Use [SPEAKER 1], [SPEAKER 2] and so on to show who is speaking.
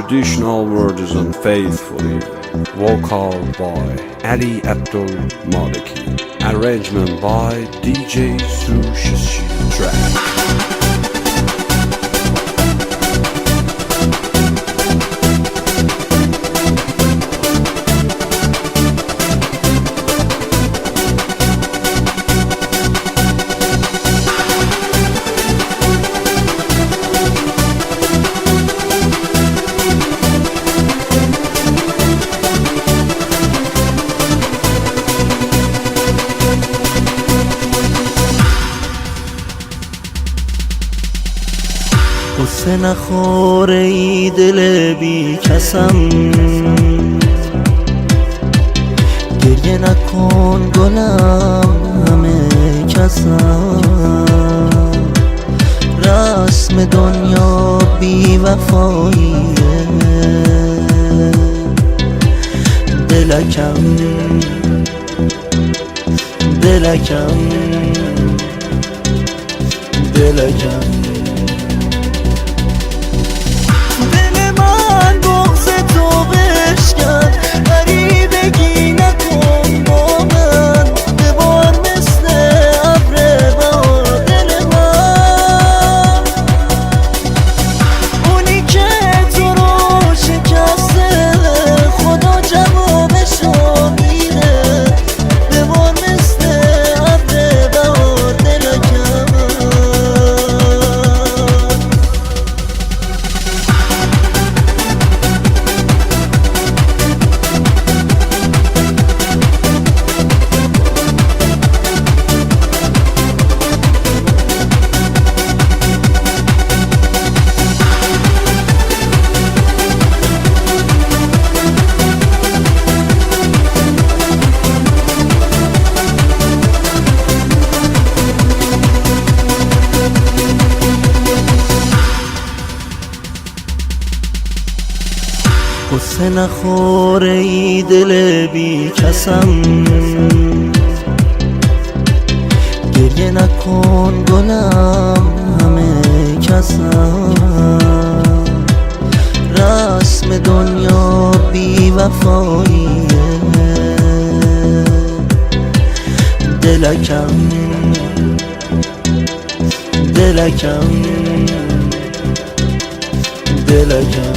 [SPEAKER 1] traditional words unfaithfully. Vocal by Ali Abdul Maliki. Arrangement by DJ Sushi Track.
[SPEAKER 2] قصه نخوره ای دل بی کسم، گریه نکن گلم همه کسم. رسم دنیا بی وفاییه، دلکم دلکم دلکم. قصه نخوره ای دل بی کسم، گریه نکن گلم همه کسم. رسم دنیا بی وفاییه، دلکم دلکم دلکم.